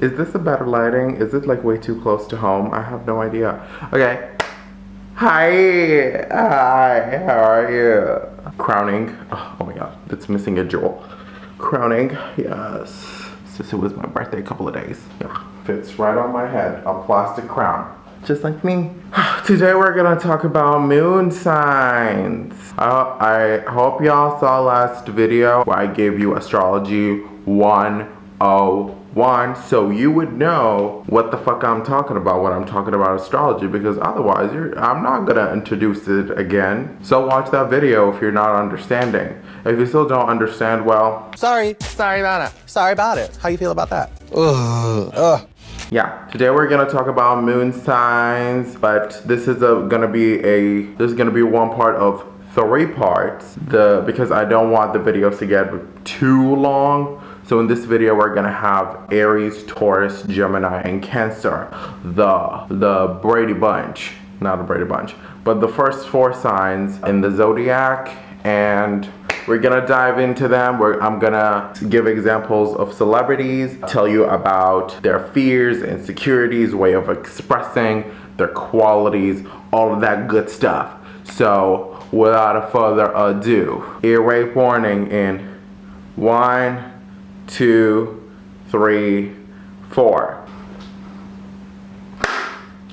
Is this a better lighting? Is it like way too close to home? I have no idea. Okay. Hi. Hi. How are you? Crowning. Oh my god. It's missing a jewel. Crowning. Yes. Since it was my birthday a couple of days. Yeah. Fits right on my head. A plastic crown. Just like me. Today we're gonna talk about moon signs. I hope y'all saw last video where I gave you astrology 101, so you would know what the fuck I'm talking about when I'm talking about astrology, because otherwise I'm not gonna introduce it again. So watch that video if you're not understanding. If you still don't understand, well, sorry about it. How you feel about that? Yeah, today we're gonna talk about moon signs, but this is gonna be one part of 3 parts. Because I don't want the videos to get too long. So in this video we're gonna have Aries, Taurus, Gemini, and Cancer, the Brady Bunch, not the Brady Bunch, but the first 4 signs in the zodiac, and we're gonna dive into them. I'm gonna give examples of celebrities, tell you about their fears, insecurities, way of expressing their qualities, all of that good stuff. So without further ado, ear rape warning in 1, 2, 3, 4.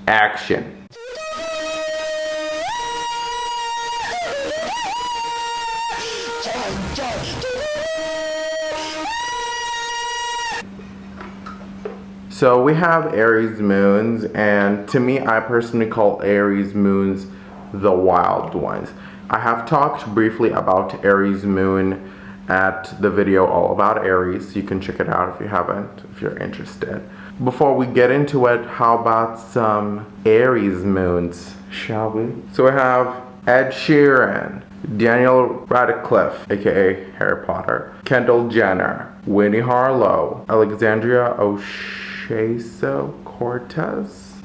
Action. So we have Aries moons, and to me, I personally call Aries moons the wild ones. I have talked briefly about Aries moon at the video all about Aries. You can check it out if you haven't, if you're interested. Before we get into it, how about some Aries moons, shall we? So we have Ed Sheeran, Daniel Radcliffe, aka Harry Potter, Kendall Jenner, Winnie Harlow, Alexandria Ocasio-Cortez.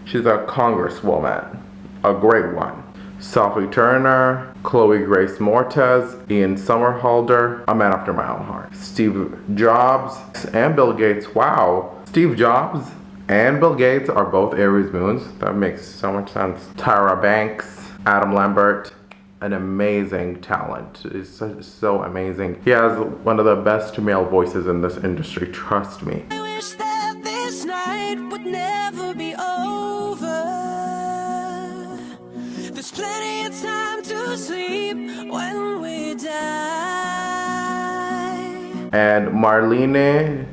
She's a congresswoman, a great one. Sophie Turner, Chloe Grace Moretz, Ian Somerhalder, a man after my own heart. Steve Jobs and Bill Gates. Wow, Steve Jobs and Bill Gates are both Aries moons. That makes so much sense. Tyra Banks, Adam Lambert, an amazing talent. He's so amazing. He has one of the best male voices in this industry, trust me. I wish that this night would never be over. There's plenty of time to sleep when we die. And Marlena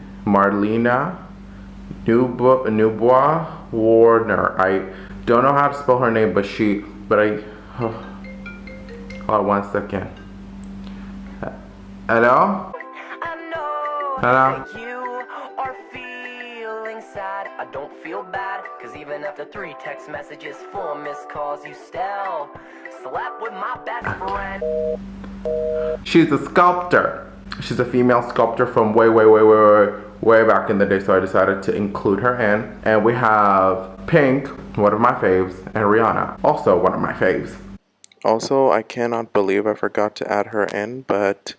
Dubois Warner. I don't know how to spell her name, hold on 1 second. Hello? Hello? You are feeling sad. I don't feel bad, cause even after 3 text messages, 4 missed calls, you still slept with my best friend. She's a sculptor. She's a female sculptor from way back in the day, so I decided to include her in. And we have Pink, one of my faves, and Rihanna, also one of my faves. Also, I cannot believe I forgot to add her in, but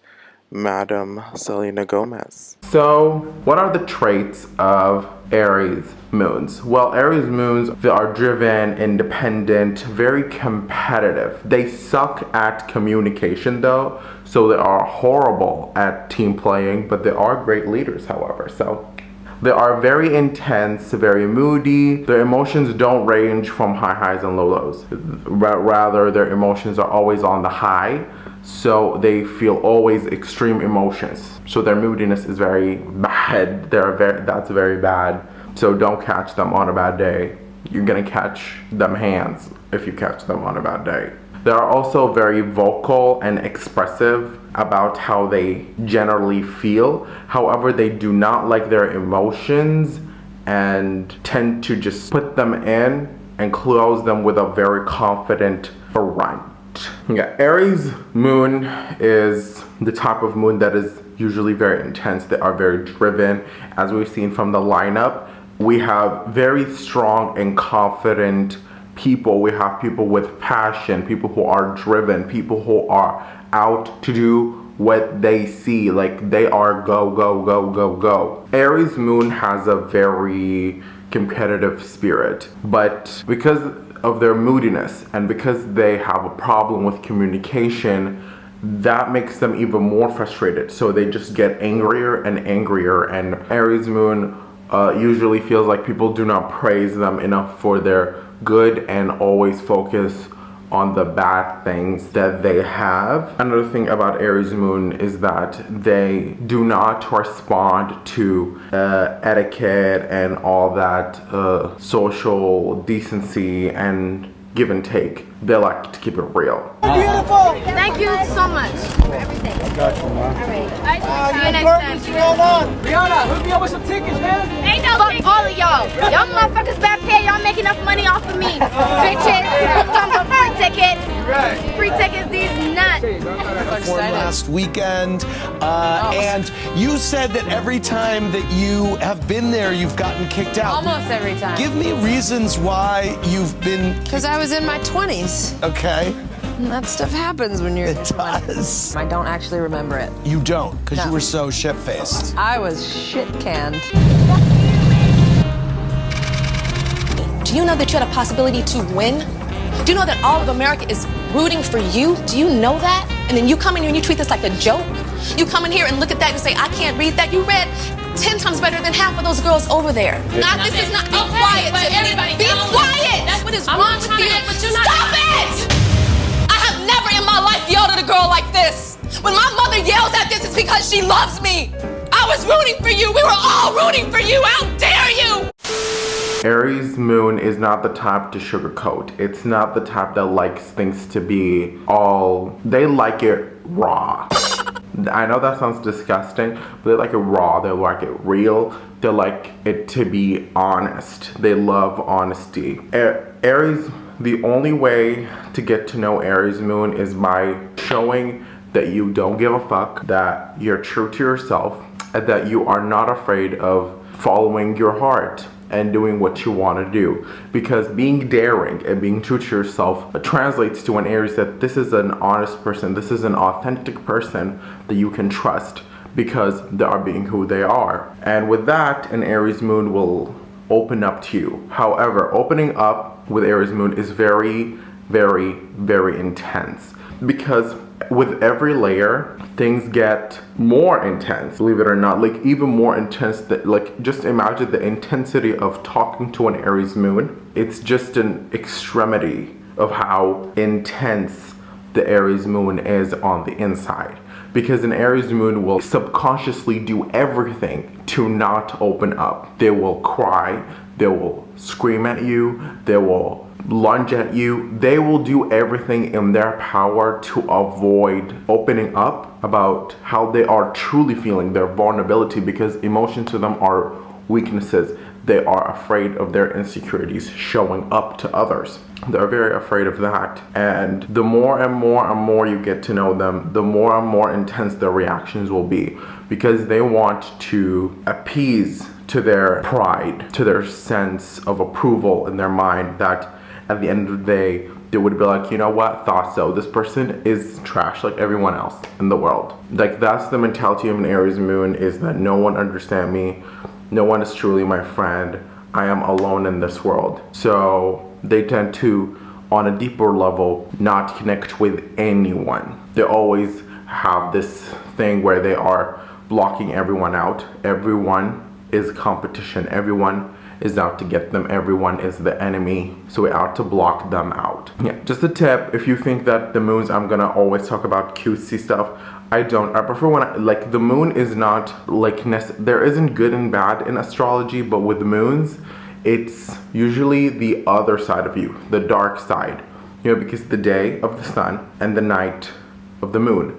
Madam Selena Gomez. So, what are the traits of Aries moons? Well, Aries moons, they are driven, independent, very competitive. They suck at communication though, so they are horrible at team playing, but they are great leaders, however. So, they are very intense, very moody. Their emotions don't range from high highs and low lows. Rather, their emotions are always on the high, so they feel always extreme emotions. So their moodiness is very bad. That's very bad. So don't catch them on a bad day. You're gonna catch them hands if you catch them on a bad day. They are also very vocal and expressive about how they generally feel. However, they do not like their emotions and tend to just put them in and close them with a very confident front. Yeah, Aries moon is the type of moon that is usually very intense. They are very driven. As we've seen from the lineup, we have very strong and confident people. We have people with passion, people who are driven, people who are out to do what they see. Like, they are go, go, go, go, go. Aries Moon has a very competitive spirit, but because of their moodiness and because they have a problem with communication, that makes them even more frustrated. So they just get angrier and angrier, and Aries Moon usually feels like people do not praise them enough for their good and always focus on the bad things that they have. Another thing about Aries Moon is that they do not respond to etiquette and all that social decency and give and take. They like to keep it real. Beautiful! Thank you so much for everything. I got you, man. Alright. See you next time. What's going on? Rihanna, hook me up with some tickets, man. Ain't no fuck all of y'all. Y'all motherfuckers back there, y'all make enough money off of me. Bitches, talking about free tickets. Right. Free tickets, these nuts. Last weekend, and you said that every time that you have been there, you've gotten kicked out. Almost every time. Give me reasons why you've been. Because I was in my 20s. Okay. And that stuff happens when you're. It does. I don't actually remember it. You don't, because No. you were so shit-faced. I was shit-canned. Do you know that you had a possibility to win? Do you know that all of America is rooting for you? Do you know that? And then you come in here and you treat this like a joke? You come in here and look at that and say, I can't read that. You read 10 times better than half of those girls over there. This is not, be quiet, but Tiffany. everybody Be knows. quiet. That's what is wrong with you. Stop it! I have never in my life yelled at a girl like this. When my mother yells at this, it's because she loves me. I was rooting for you. We were all rooting for you. How dare you? Aries Moon is not the type to sugarcoat. It's not the type that likes things to be all, they like it raw. I know that sounds disgusting, but they like it raw, they like it real, they like it to be honest. They love honesty. Aries, the only way to get to know Aries Moon is by showing that you don't give a fuck, that you're true to yourself, and that you are not afraid of following your heart and doing what you want to do. Because being daring and being true to yourself translates to an Aries that this is an honest person, this is an authentic person that you can trust because they are being who they are. And with that, an Aries Moon will open up to you. However, opening up with Aries Moon is very, very, very intense, because with every layer, things get more intense, believe it or not, like even more intense. That, like, just imagine the intensity of talking to an Aries Moon. It's just an extremity of how intense the Aries Moon is on the inside. Because an Aries Moon will subconsciously do everything to not open up. They will cry, they will scream at you, they will lunge at you. They will do everything in their power to avoid opening up about how they are truly feeling, their vulnerability, because emotions to them are weaknesses. They are afraid of their insecurities showing up to others. They're very afraid of that. And the more and more and more you get to know them, the more and more intense their reactions will be, because they want to appease to their pride, to their sense of approval in their mind, that at the end of the day, they would be like, you know what, thought so. This person is trash like everyone else in the world. Like, that's the mentality of an Aries Moon, is that no one understands me. No one is truly my friend. I am alone in this world. So they tend to, on a deeper level, not connect with anyone. They always have this thing where they are blocking everyone out. Everyone is competition. Everyone is out to get them. Everyone is the enemy, so we're out to block them out. Yeah, just a tip, if you think that the moons, I'm gonna always talk about cutesy stuff, I don't. I prefer when like, the moon is not like there isn't good and bad in astrology, but with the moons, it's usually the other side of you, the dark side, you know, because the day of the sun and the night of the moon,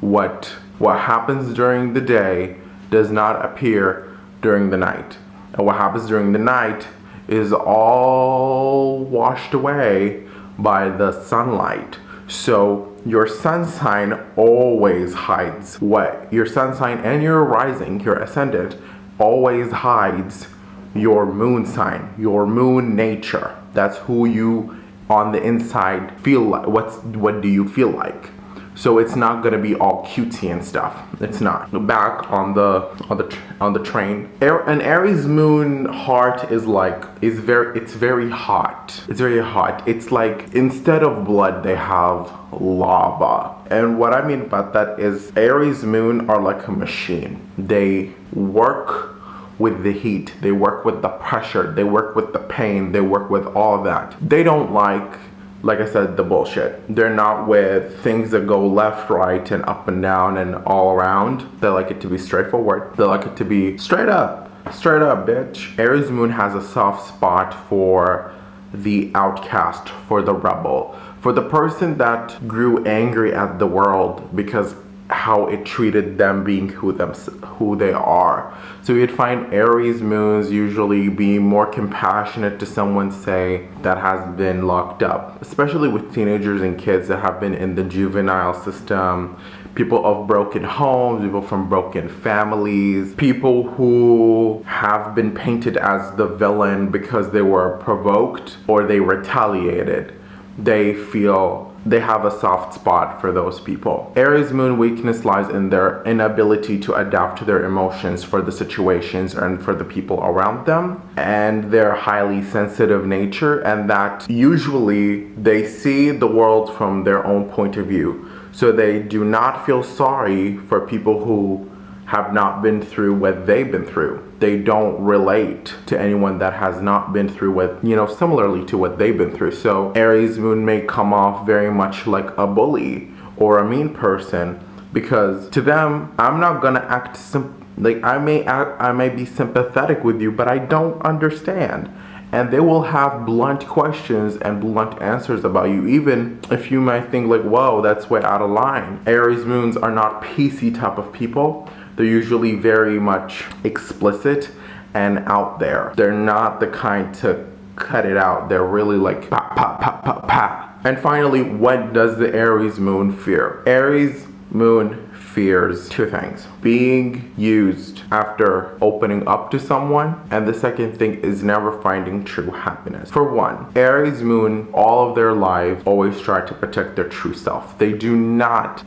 what happens during the day does not appear during the night. And what happens during the night is all washed away by the sunlight. So your sun sign always hides what your sun sign, and your rising, your ascendant, always hides your moon sign, your moon nature. That's who you on the inside feel like. What do you feel like? So it's not gonna be all cutesy and stuff. It's not. Back on the train. An Aries Moon heart is very hot. It's very hot. It's like instead of blood they have lava. And what I mean about that is Aries Moon are like a machine. They work with the heat, they work with the pressure, they work with the pain, they work with all that. They don't like I said, the bullshit. They're not with things that go left, right, and up and down and all around. They like it to be straightforward. They like it to be straight up, bitch. Aries Moon has a soft spot for the outcast, for the rebel, for the person that grew angry at the world because how it treated them being who they are. So you'd find Aries Moons usually being more compassionate to someone, say, that has been locked up, especially with teenagers and kids that have been in the juvenile system, people of broken homes, people from broken families, people who have been painted as the villain because they were provoked or they retaliated. They feel they have a soft spot for those people. Aries Moon weakness lies in their inability to adapt to their emotions for the situations and for the people around them, and their highly sensitive nature, and that usually they see the world from their own point of view. So they do not feel sorry for people who have not been through what they've been through. They don't relate to anyone that has not been through what, similarly to what they've been through. So Aries Moon may come off very much like a bully or a mean person, because to them, I'm not gonna act I may be sympathetic with you, but I don't understand. And they will have blunt questions and blunt answers about you, even if you might think like, whoa, that's way out of line. Aries Moons are not PC type of people. They're usually very much explicit and out there. They're not the kind to cut it out. They're really like pa pa pa pa pa. And finally, what does the Aries Moon fear? Aries Moon fears two things: being used after opening up to someone, and the second thing is never finding true happiness. For one, Aries Moon, all of their lives, always try to protect their true self. They do not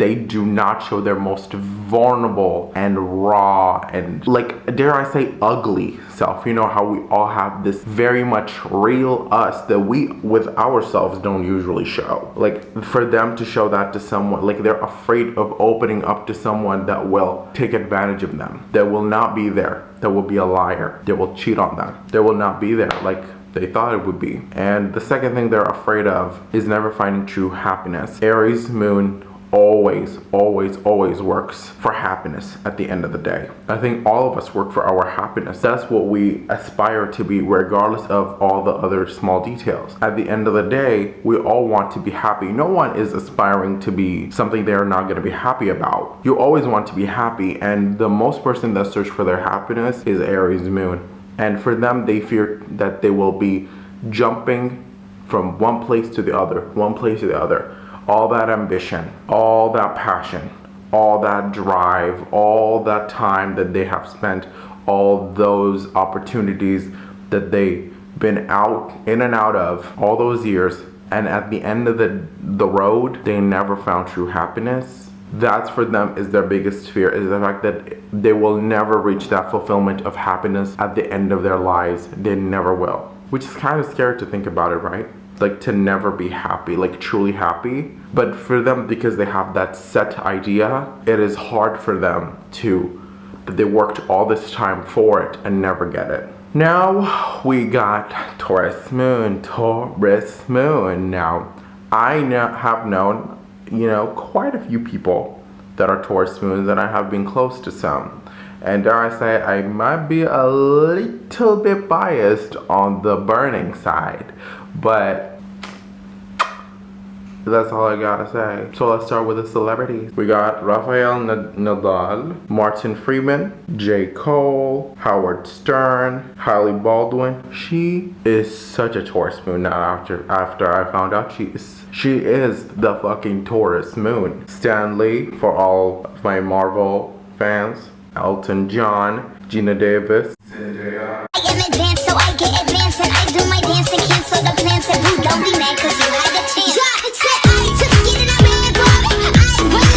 show their most vulnerable and raw and, like, dare I say, ugly self. You know how we all have this very much real us that we with ourselves don't usually show. Like, for them to show that to someone, like, they're afraid of opening up to someone that will take advantage of them, that will not be there, that will be a liar, that will cheat on them, that will not be there like they thought it would be. And the second thing they're afraid of is never finding true happiness. Aries Moon always works for happiness at the end of the day. I think all of us work for our happiness. That's what we aspire to be, regardless of all the other small details. At the end of the day, we all want to be happy. No one is aspiring to be something they're not going to be happy about. You always want to be happy, and the most person that search for their happiness is Aries Moon. And for them, they fear that they will be jumping from one place to the other, one place to the other. All that ambition, all that passion, all that drive, all that time that they have spent, all those opportunities that they've been in and out of all those years, and at the end of the road, they never found true happiness. That's for them is their biggest fear, is the fact that they will never reach that fulfillment of happiness at the end of their lives. They never will. Which is kind of scary to think about it, right? Like, to never be happy, like truly happy. But for them, because they have that set idea, it is hard for them that they worked all this time for it and never get it. Now we got Taurus Moon. Now, I have known, quite a few people that are Taurus Moons, and I have been close to some. And dare I say, I might be a little bit biased on the burning side, but that's all I gotta say. So let's start with the celebrities. We got Rafael Nadal, Martin Freeman, J. Cole, Howard Stern, Hailey Baldwin. She is such a Taurus Moon now after I found out she is the fucking Taurus Moon. Stan Lee, for all of my Marvel fans. Elton John, Gina Davis, Zendaya. I am advanced, so I get advanced, and I do my dance and cancel the plans, and you don't be mad 'cause you had a chance. Said I took it and I ran for it. I ran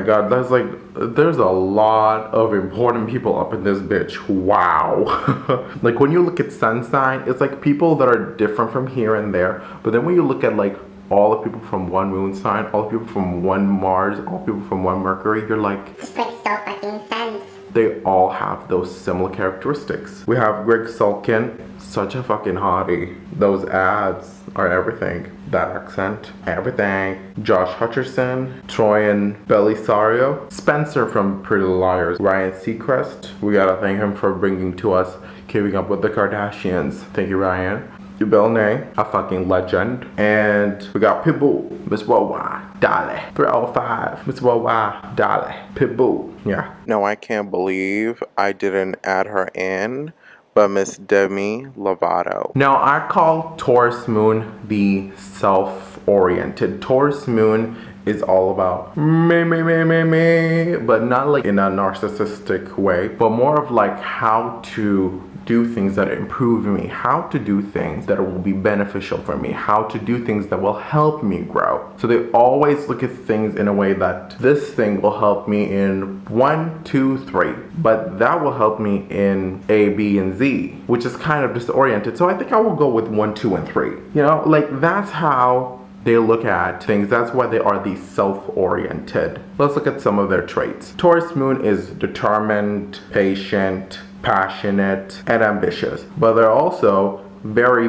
god, there's a lot of important people up in this bitch. Wow. Like when you look at sun sign, it's like people that are different from here and there. But then when you look at like all the people from one moon sign, all the people from one Mars, all the people from one Mercury, you're like, This makes so fucking sense. they all have those similar characteristics. We have Greg Sulkin, such a fucking hottie. Those abs are everything. That accent, everything. Josh Hutcherson, Troyan Belisario, Spencer from Pretty Little Liars, Ryan Seacrest. We gotta thank him for bringing to us Keeping Up with the Kardashians. Thank you, Ryan. Bill Nay, a fucking legend. And we got Pitbull, Miss Worldwide, Dolly. 305, Miss Worldwide, Dolly. Pitbull, yeah. No, I can't believe I didn't add her in, but Miss Demi Lovato. Now, I call Taurus Moon the self-oriented. Taurus Moon is all about me, but not like in a narcissistic way, but more of like how to do things that improve me, how to do things that will be beneficial for me, how to do things that will help me grow. So they always look at things in a way that this thing will help me in 1, 2, 3, but that will help me in A, B, and Z, which is kind of disoriented. So I think I will go with 1, 2, and 3. You know, like that's how they look at things. That's why they are the self-oriented. Let's look at some of their traits. Taurus Moon is determined, patient, passionate, and ambitious, but they're also very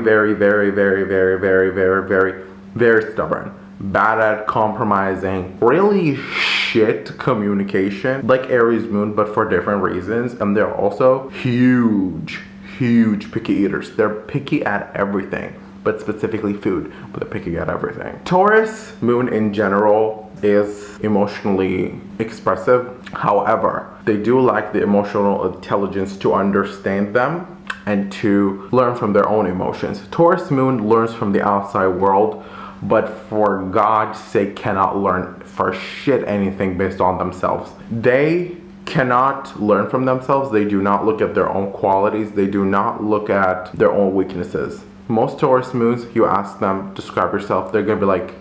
stubborn, bad at compromising, really shit communication, like Aries Moon, but for different reasons. And they're also huge picky eaters. They're picky at everything, but specifically food, but they're picky at everything. Taurus Moon in general is emotionally expressive. However, they do lack the emotional intelligence to understand them and to learn from their own emotions. Taurus Moon learns from the outside world, but for God's sake cannot learn for shit anything based on themselves. They cannot learn from themselves. They do not look at their own qualities. They do not look at their own weaknesses. Most Taurus Moons, you ask them, describe yourself, they're gonna be like,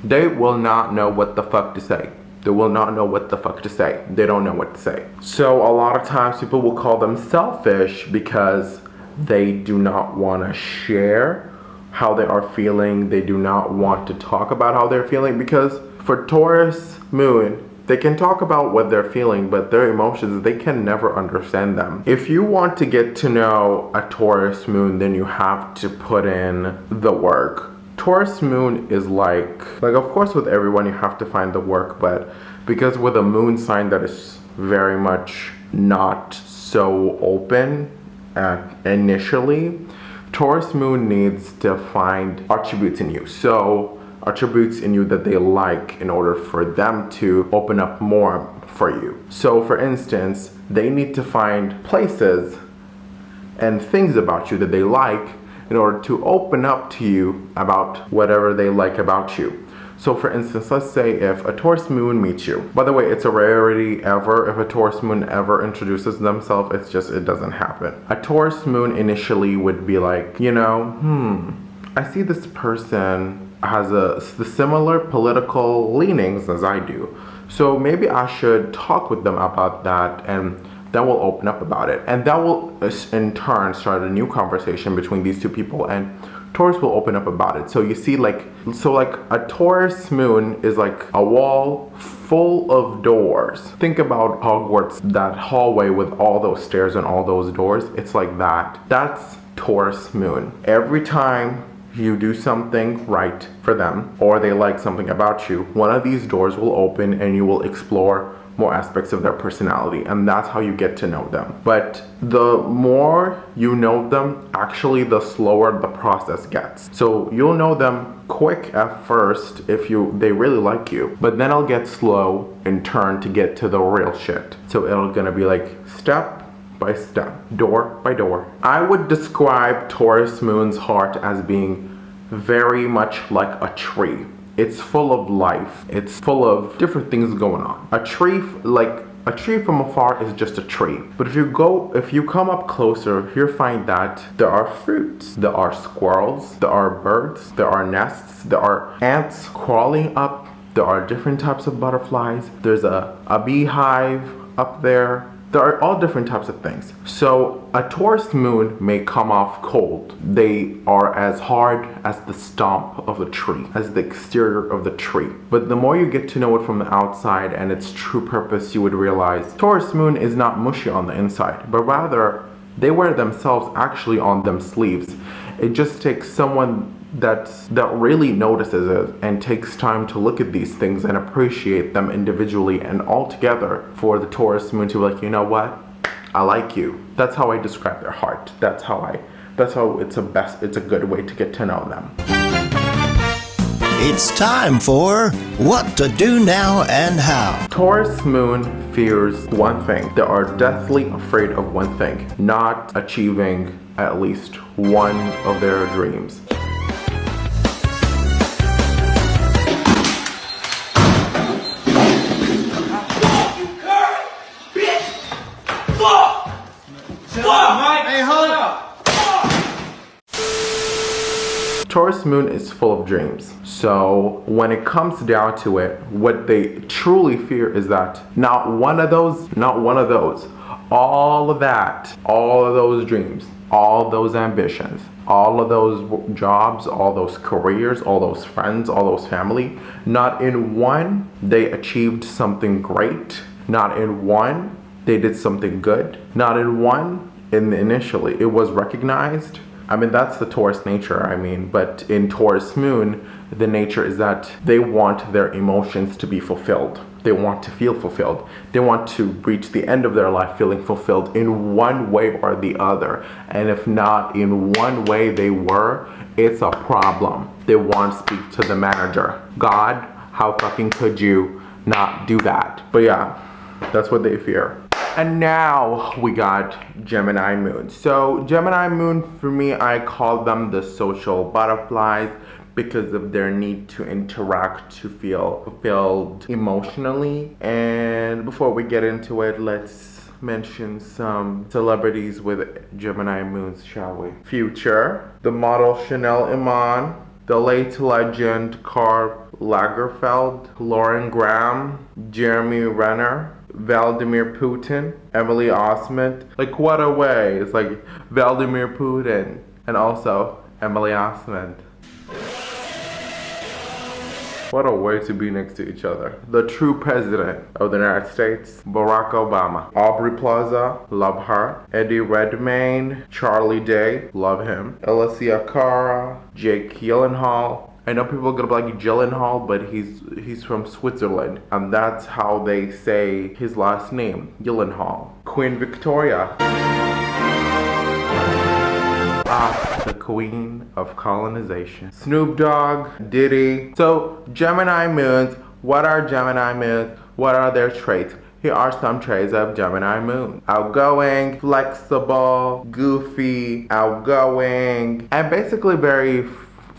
they will not know what the fuck to say. They will not know what the fuck to say. They don't know what to say. So a lot of times people will call them selfish because they do not want to share how they are feeling. They do not want to talk about how they're feeling, because for Taurus Moon, they can talk about what they're feeling, but their emotions, they can never understand them. If you want to get to know a Taurus Moon, then you have to put in the work. Taurus Moon is like of course with everyone you have to find the work, but because with a moon sign that is very much not so open initially, Taurus Moon needs to find attributes in you. So attributes in you that they like in order for them to open up more for you. So for instance, they need to find places and things about you that they like in order to open up to you about whatever they like about you. So for instance, let's say if a Taurus Moon meets you, by the way, it's a rarity ever if a Taurus Moon ever introduces themselves, it doesn't happen. A Taurus Moon initially would be like, you know, I see this person has the similar political leanings as I do. So maybe I should talk with them about that, and then we'll open up about it. And that will in turn start a new conversation between these two people, and Taurus will open up about it. So you see, like a Taurus Moon is like a wall full of doors. Think about Hogwarts, that hallway with all those stairs and all those doors. It's like that. That's Taurus Moon. Every time you do something right for them, or they like something about you, one of these doors will open and you will explore more aspects of their personality, and that's how you get to know them. But the more you know them, actually the slower the process gets. So you'll know them quick at first if they really like you, but then it'll get slow in turn to get to the real shit. So it'll gonna be like step by step, door by door. I would describe Taurus Moon's heart as being very much like a tree. It's full of life. It's full of different things going on. A tree, like a tree from afar is just a tree. But if you come up closer, you'll find that there are fruits, there are squirrels, there are birds, there are nests, there are ants crawling up, there are different types of butterflies, there's a beehive up there. There are all different types of things. So a Taurus moon may come off cold. They are as hard as the stump of a tree, as the exterior of the tree. But the more you get to know it from the outside and its true purpose, you would realize Taurus moon is not mushy on the inside, but rather they wear themselves actually on them sleeves. It just takes someone that really notices it and takes time to look at these things and appreciate them individually and all together for the Taurus moon to be like, you know what, I like you. That's how I describe their heart. That's how it's a good way to get to know them. It's time for What to Do Now and How. Taurus moon fears one thing. They are deathly afraid of one thing, not achieving at least one of their dreams. Taurus moon is full of dreams. So when it comes down to it, what they truly fear is that not one of those, all of that, all of those dreams, all those ambitions, all of those jobs, all those careers, all those friends, all those family, not in one they achieved something great, not in one they did something good, not in one initially it was recognized. I mean, that's the Taurus nature, but in Taurus moon, the nature is that they want their emotions to be fulfilled. They want to feel fulfilled. They want to reach the end of their life feeling fulfilled in one way or the other. And if not in one way they were, it's a problem. They want to speak to the manager. God, how fucking could you not do that? But yeah, that's what they fear. And now we got Gemini Moon. So Gemini Moon, for me, I call them the social butterflies because of their need to interact, to feel fulfilled emotionally. And before we get into it, let's mention some celebrities with Gemini Moons, shall we? Future, the model Chanel Iman, the late legend Karl Lagerfeld, Lauren Graham, Jeremy Renner, Vladimir Putin, Emily Osment. Like, what a way. It's like Vladimir Putin and also Emily Osment. What a way to be next to each other. The true president of the United States, Barack Obama. Aubrey Plaza, love her. Eddie Redmayne, Charlie Day, love him. Alessia Cara, Jake Gyllenhaal. I know people are gonna be like Gyllenhaal, but he's from Switzerland, and that's how they say his last name, Gyllenhaal. Queen Victoria. The queen of colonization. Snoop Dogg, Diddy. So Gemini Moons, what are Gemini Moons? What are their traits? Here are some traits of Gemini Moon. Outgoing, flexible, goofy, outgoing, and basically very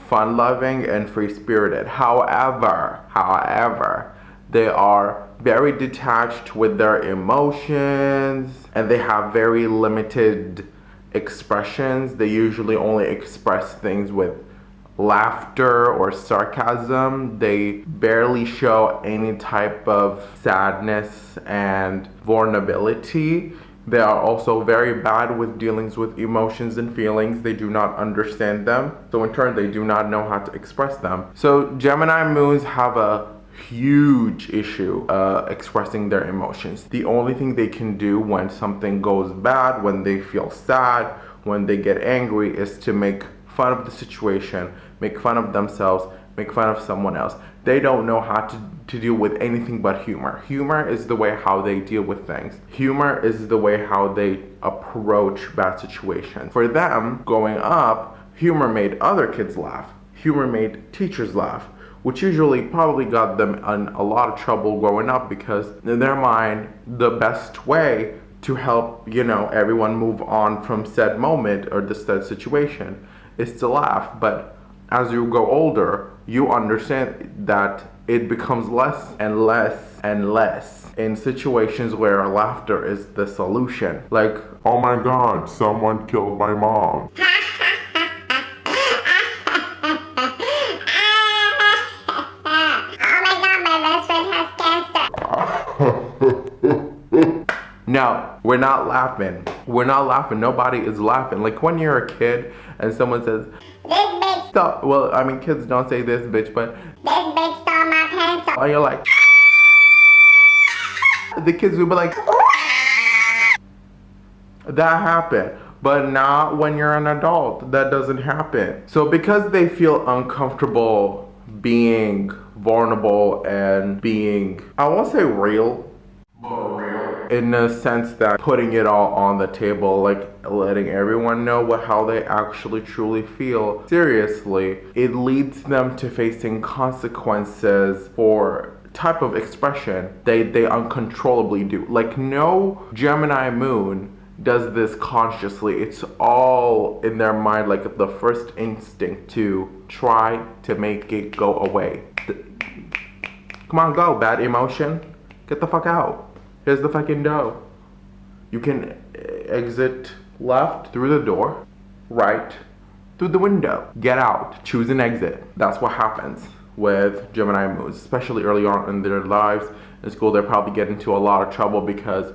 fun-loving and free-spirited. However, they are very detached with their emotions and they have very limited expressions. They usually only express things with laughter or sarcasm. They barely show any type of sadness and vulnerability. They are also very bad with dealings with emotions and feelings. They do not understand them. So in turn, they do not know how to express them. So Gemini Moons have a huge issue expressing their emotions. The only thing they can do when something goes bad, when they feel sad, when they get angry, is to make fun of the situation, make fun of themselves, make fun of someone else. They don't know how to deal with anything but humor. Humor is the way how they deal with things. Humor is the way how they approach bad situations. For them, growing up, humor made other kids laugh. Humor made teachers laugh, which usually probably got them in a lot of trouble growing up, because in their mind, the best way to help, everyone move on from said moment or the said situation is to laugh. But as you go older, you understand that it becomes less and less and less in situations where laughter is the solution. Like, oh my god, someone killed my mom. no, we're not laughing. We're not laughing. Nobody is laughing. Like when you're a kid and someone says, this bitch stole, well, I mean, kids don't say this bitch, but this bitch stole my pencil. And you're like, the kids will be like, that happened. But not when you're an adult. That doesn't happen. So because they feel uncomfortable being vulnerable and being, I won't say real, but real, in the sense that putting it all on the table, like letting everyone know how they actually truly feel seriously, it leads them to facing consequences for type of expression they uncontrollably do. Like no Gemini Moon does this consciously. It's all in their mind, like the first instinct to try to make it go away. Come on, go, bad emotion. Get the fuck out. Here's the fucking dough. You can exit left through the door, right through the window. Get out. Choose an exit. That's what happens with Gemini Moons, especially early on in their lives. In school, they probably get into a lot of trouble because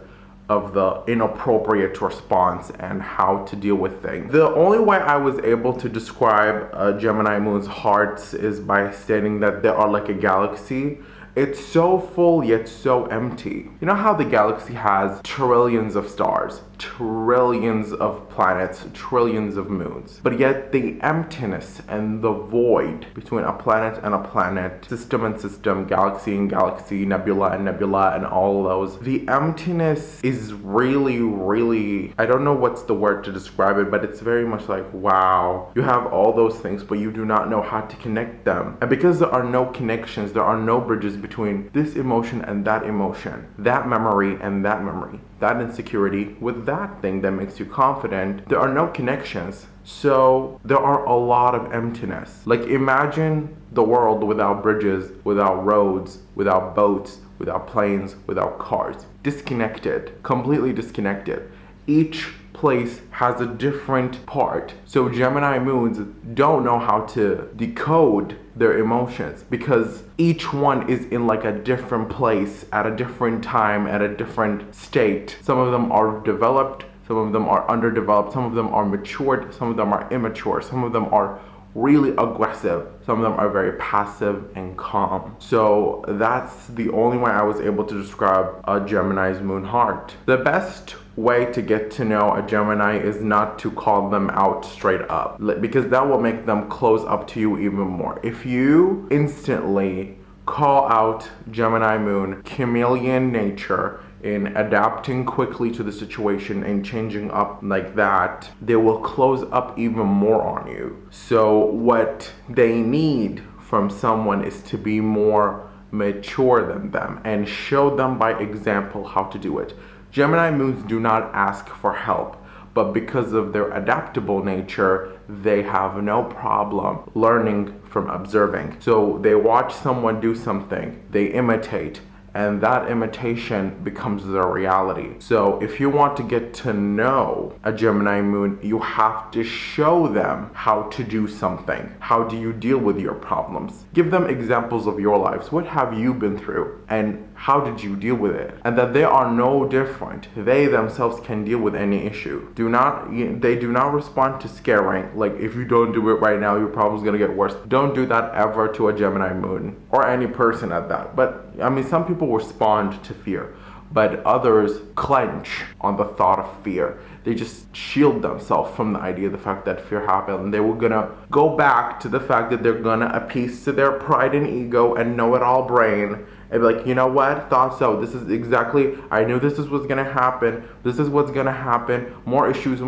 of the inappropriate response and how to deal with things. The only way I was able to describe Gemini Moon's hearts is by stating that they are like a galaxy. It's so full yet so empty. You know how the galaxy has trillions of stars, trillions of planets, trillions of moons, but yet the emptiness and the void between a planet and a planet, system and system, galaxy and galaxy, nebula and nebula, and all those, the emptiness is really, really, I don't know what's the word to describe it, but it's very much like, wow, you have all those things, but you do not know how to connect them. And because there are no connections, there are no bridges between this emotion and that emotion, that memory and that memory, that insecurity with that thing that makes you confident, there are no connections. So there are a lot of emptiness. Like imagine the world without bridges, without roads, without boats, without planes, without cars. Disconnected, completely disconnected. Each place has a different part. So Gemini Moons don't know how to decode their emotions because each one is in like a different place at a different time, at a different state. Some of them are developed, some of them are underdeveloped, some of them are matured, some of them are immature, some of them are really aggressive, some of them are very passive and calm. So that's the only way I was able to describe a Gemini's moon heart. The best way to get to know a Gemini is not to call them out straight up, because that will make them close up to you even more. If you instantly call out Gemini Moon chameleon nature in adapting quickly to the situation and changing up like that, they will close up even more on you. So what they need from someone is to be more mature than them and show them by example how to do it. Gemini Moons do not ask for help, but because of their adaptable nature, they have no problem learning from observing. So they watch someone do something, they imitate, and that imitation becomes their reality. So if you want to get to know a Gemini Moon, you have to show them how to do something. How do you deal with your problems? Give them examples of your lives. What have you been through? And how did you deal with it? And that they are no different. They themselves can deal with any issue. They do not respond to scaring. Like, if you don't do it right now, your problem's gonna get worse. Don't do that ever to a Gemini Moon, or any person at that. But I mean, some people respond to fear, but others clench on the thought of fear. They just shield themselves from the idea of the fact that fear happened, and they were gonna go back to the fact that they're gonna appease to their pride and ego and know-it-all brain and be like, you know what, thought so, this is exactly, I knew this is what's gonna happen, this is what's gonna happen, more issues,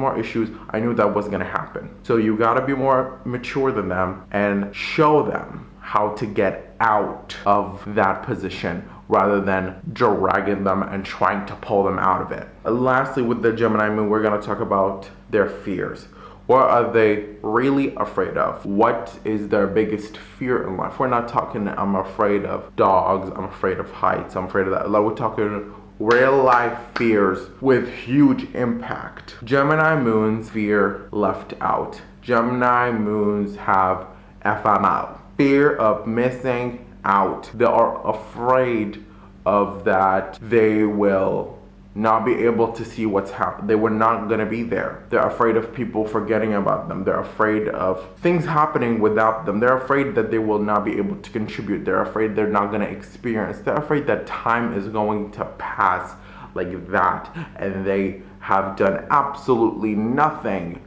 I knew that was gonna happen. So you gotta be more mature than them and show them how to get out of that position rather than dragging them and trying to pull them out of it. Lastly, with the Gemini Moon, we're going to talk about their fears. What are they really afraid of? What is their biggest fear in life? We're not talking, I'm afraid of dogs, I'm afraid of heights, I'm afraid of that. Like, we're talking real life fears with huge impact. Gemini moons fear left out. Gemini moons have FMO, fear of missing out. They are afraid of that they will not be able to see what's happening. They were not going to be there. They're afraid of people forgetting about them. They're afraid of things happening without them. They're afraid that they will not be able to contribute. They're afraid they're not going to experience. They're afraid that time is going to pass like that and they have done absolutely nothing.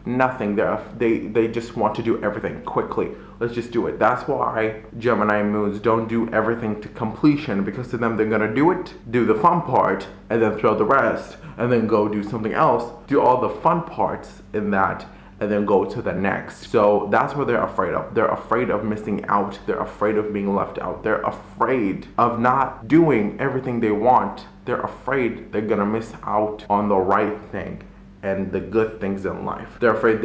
They just want to do everything quickly. Let's just do it. That's why Gemini moons don't do everything to completion, because to them they're gonna do it, do the fun part, and then throw the rest, and then go do something else, do all the fun parts in that, and then go to the next. So that's what they're afraid of. They're afraid of missing out. They're afraid of being left out. They're afraid of not doing everything they want. They're afraid they're gonna miss out on the right thing and the good things in life. They're afraid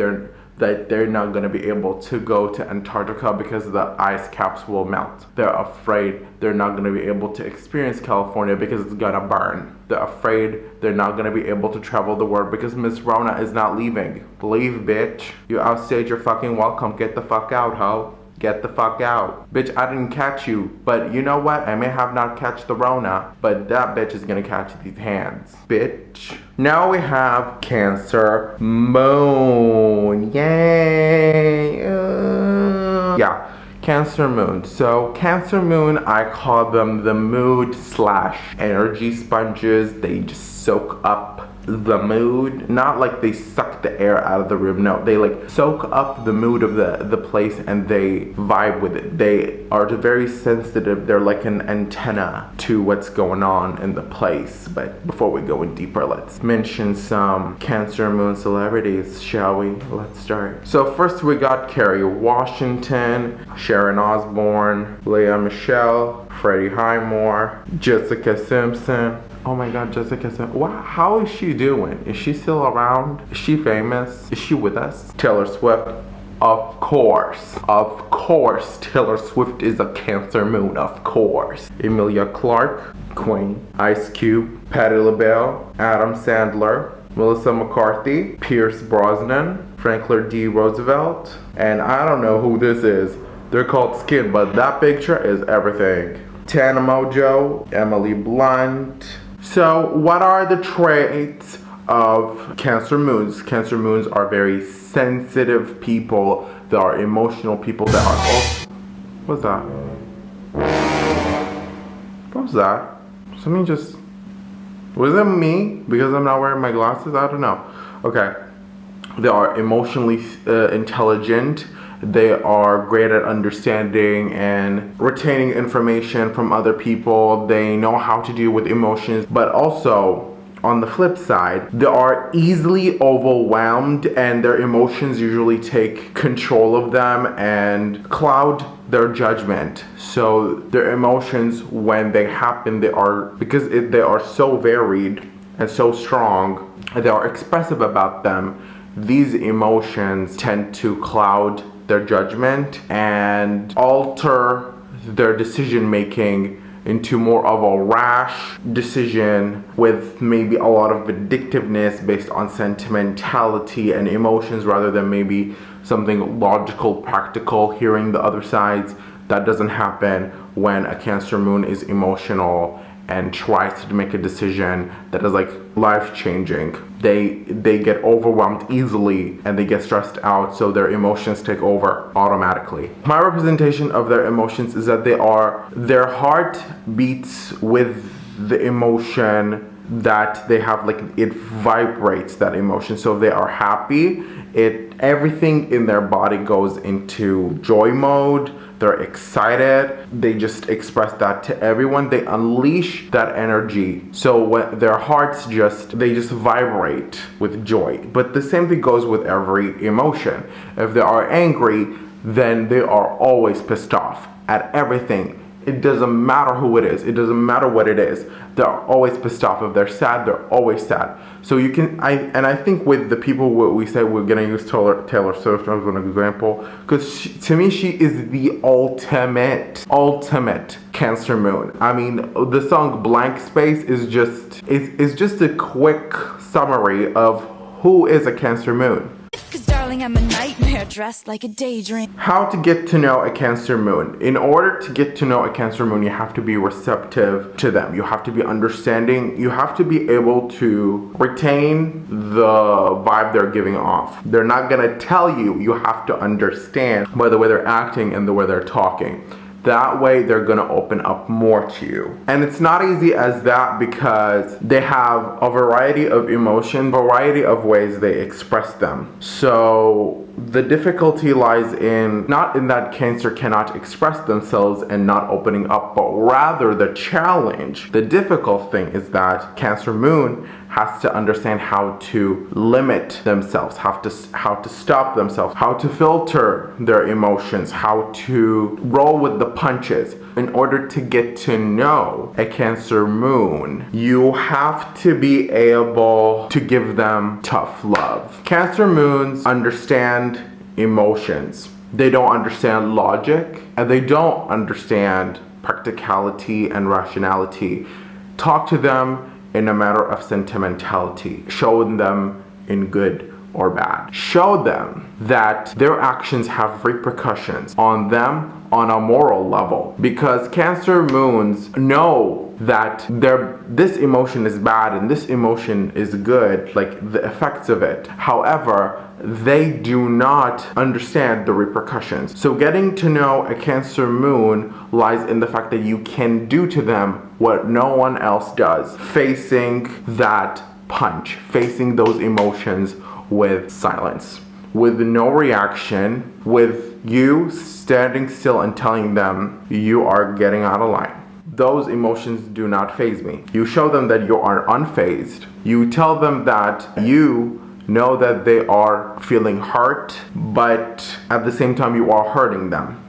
that they're not gonna be able to go to Antarctica because the ice caps will melt. They're afraid they're not gonna be able to experience California because it's gonna burn. They're afraid they're not gonna be able to travel the world because Miss Rona is not leaving. Leave, bitch. You outstayed your fucking welcome. Get the fuck out, ho. Get the fuck out. Bitch, I didn't catch you, but you know what? I may have not catch the Rona, but that bitch is gonna catch these hands. Bitch. Now we have Cancer Moon. Yay. Yeah, Cancer Moon. So Cancer Moon, I call them the mood / energy sponges. They just soak up the mood, not like they suck the air out of the room. No, they like soak up the mood of the place and they vibe with it. They are very sensitive. They're like an antenna to what's going on in the place. But before we go in deeper, let's mention some Cancer Moon celebrities, shall we? Let's start. So first we got Kerry Washington, Sharon Osbourne, Lea Michele, Freddie Highmore, Jessica Simpson. Oh my god, Jessica Simpson. Wow, how is she doing? Is she still around? Is she famous? Is she with us? Taylor Swift. Of course, Taylor Swift is a Cancer Moon, of course. Emilia Clarke, Queen. Ice Cube, Patti LaBelle, Adam Sandler, Melissa McCarthy, Pierce Brosnan, Franklin D. Roosevelt, and I don't know who this is. They're called Skin, but that picture is everything. Tana Mojo, Emily Blunt. So what are the traits of Cancer Moons? Cancer Moons are very sensitive people. They are emotional people that are... Oh, what's that? What was that? Something just... Was it me? Because I'm not wearing my glasses? I don't know. Okay. They are emotionally intelligent. They are great at understanding and retaining information from other people. They know how to deal with emotions, but also on the flip side, they are easily overwhelmed and their emotions usually take control of them and cloud their judgment. So their emotions, when they happen, they are so varied and so strong, and they are expressive about them. These emotions tend to cloud their judgment and alter their decision making into more of a rash decision with maybe a lot of vindictiveness based on sentimentality and emotions rather than maybe something logical, practical, hearing the other sides. That doesn't happen when a Cancer Moon is emotional and tries to make a decision that is like life-changing. They get overwhelmed easily and they get stressed out, so their emotions take over automatically. My representation of their emotions is that their heart beats with the emotion that they have, like it vibrates that emotion. So if they are happy, everything in their body goes into joy mode. They're excited. They just express that to everyone. They unleash that energy. So when their hearts they just vibrate with joy. But the same thing goes with every emotion. If they are angry, then they are always pissed off at everything. It doesn't matter who it is. It doesn't matter what it is. They're always pissed off. If they're sad, they're always sad. So you can, I think with the people, what we say, we're gonna use Taylor Swift as an example, because to me, she is the ultimate Cancer Moon. I mean, the song Blank Space is just a quick summary of who is a Cancer Moon. Cause darling, I'm a nightmare dressed like a daydream. How to get to know a Cancer Moon. In order to get to know a Cancer Moon, you have to be receptive to them. You have to be understanding. You have to be able to retain the vibe they're giving off. They're not gonna tell you. You have to understand by the way they're acting and the way they're talking. That way they're gonna open up more to you. And it's not easy as that because they have a variety of emotions, variety of ways they express them. So the difficulty lies in, not in that Cancer cannot express themselves and not opening up, but rather the challenge, the difficult thing is that Cancer Moon has to understand how to limit themselves, how to stop themselves, how to filter their emotions, how to roll with the punches. In order to get to know a Cancer Moon, you have to be able to give them tough love. Cancer Moons understand emotions. They don't understand logic, and they don't understand practicality and rationality. Talk to them in a matter of sentimentality. Show them in good or bad. Show them that their actions have repercussions on them on a moral level, because Cancer Moons know that this emotion is bad and this emotion is good, like the effects of it. However, they do not understand the repercussions. So getting to know a Cancer Moon lies in the fact that you can do to them what no one else does. Facing that punch, facing those emotions with silence, with no reaction, with you standing still and telling them you are getting out of line. Those emotions do not faze me. You show them that you are unfazed. You tell them that you know that they are feeling hurt, but at the same time you are hurting them.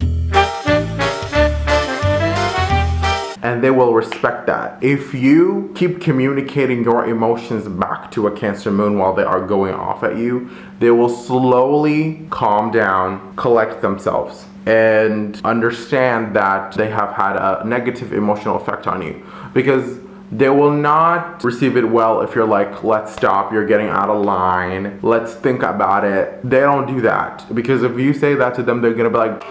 And they will respect that. If you keep communicating your emotions back to a Cancer Moon while they are going off at you, they will slowly calm down, collect themselves, and understand that they have had a negative emotional effect on you. Because they will not receive it well if you're like, let's stop, you're getting out of line, let's think about it. They don't do that. Because if you say that to them, they're gonna be like,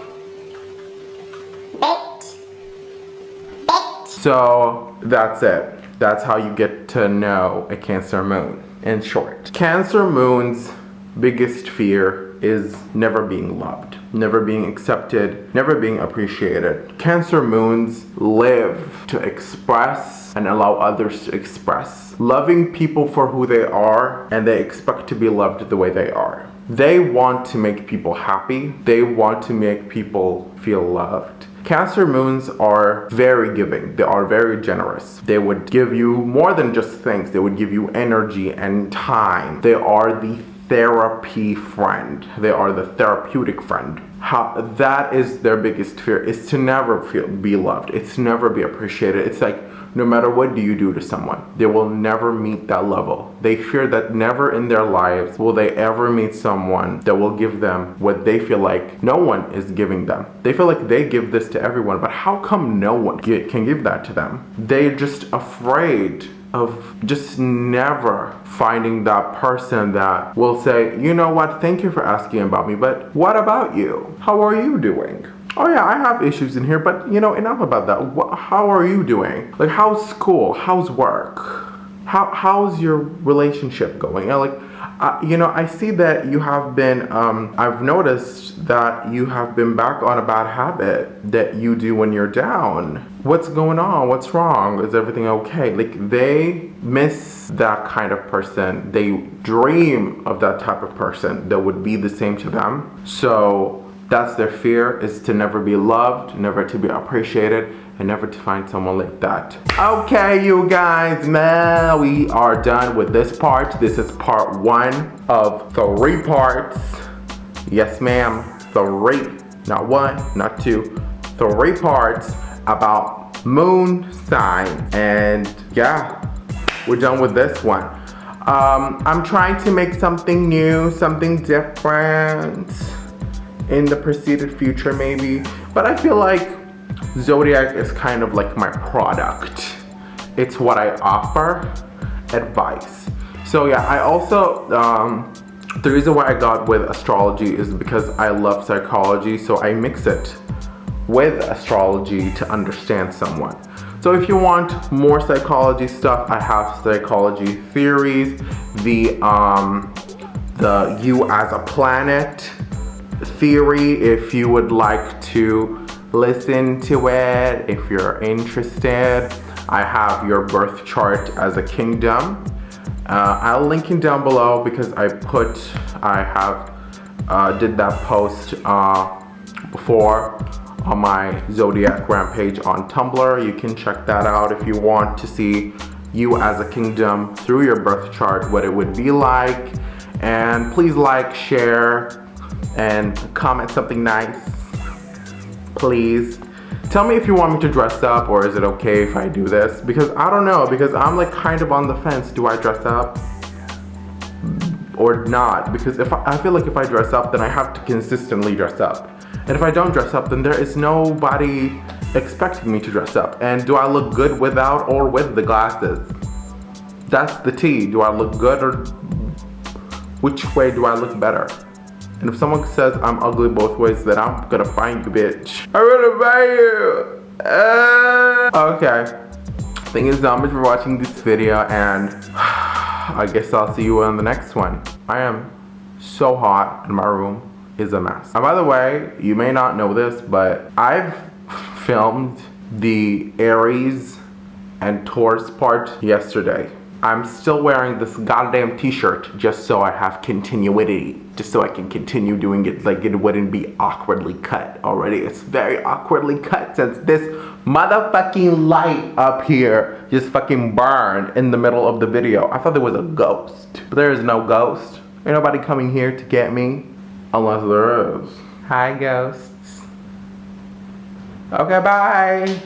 so that's it. That's how you get to know a Cancer Moon, in short. Cancer Moon's biggest fear is never being loved, never being accepted, never being appreciated. Cancer Moons live to express and allow others to express. Loving people for who they are, and they expect to be loved the way they are. They want to make people happy. They want to make people feel loved. Cancer Moons are very giving. They are very generous. They would give you more than just things. They would give you energy and time. They are the therapy friend. They are the therapeutic friend. That is their biggest fear, is to never be loved. It's to never be appreciated. It's like, no matter what do you do to someone, they will never meet that level. They fear that never in their lives will they ever meet someone that will give them what they feel like no one is giving them. They feel like they give this to everyone, but how come no one can give that to them? They're just afraid of just never finding that person that will say, you know what, thank you for asking about me, but what about you? How are you doing? Oh yeah, I have issues in here, but you know, enough about that. How are you doing? Like, how's school? How's work? How's your relationship going? I see that you have been, I've noticed that you have been back on a bad habit that you do when you're down. What's going on? What's wrong? Is everything okay? Like, they miss that kind of person. They dream of that type of person that would be the same to them. So that's their fear, is to never be loved, never to be appreciated, and never to find someone like that. Okay, you guys, now we are done with this part. This is part 1 of 3 parts. Yes, ma'am, 3. Not 1, not 2, 3 parts. about moon sign. And yeah, we're done with this one. I'm trying to make something new, something different in the preceded future maybe. But I feel like zodiac is kind of like my product. It's what I offer, advice. So yeah, I also, the reason why I got with astrology is because I love psychology, so I mix it with astrology to understand someone. So if you want more psychology stuff, I have psychology theories, the you as a planet theory, if you would like to listen to it, if you're interested. I have your birth chart as a kingdom. I'll link it down below because I did that post before on my zodiac rampage on Tumblr. You can check that out if you want to see you as a kingdom through your birth chart, what it would be like. And please like, share, and comment something nice, please. Tell me if you want me to dress up, or is it okay if I do this? Because I don't know, because I'm like kind of on the fence. Do I dress up or not? Because I feel like if I dress up, then I have to consistently dress up. And if I don't dress up, then there is nobody expecting me to dress up. And do I look good without or with the glasses? That's the T. Do I look good, or which way do I look better? And if someone says I'm ugly both ways, then I'm gonna find you, bitch. I'm gonna find you. Okay. Thank you so much for watching this video, and I guess I'll see you on the next one. I am so hot, and my room is a mess. And by the way, you may not know this, but I've filmed the Aries and Taurus part yesterday. I'm still wearing this goddamn t-shirt just so I have continuity, just so I can continue doing it, like it wouldn't be awkwardly cut already. It's very awkwardly cut since this motherfucking light up here just fucking burned in the middle of the video. I thought there was a ghost, but there is no ghost. Ain't nobody coming here to get me unless there is. Hi, ghosts. Okay, bye.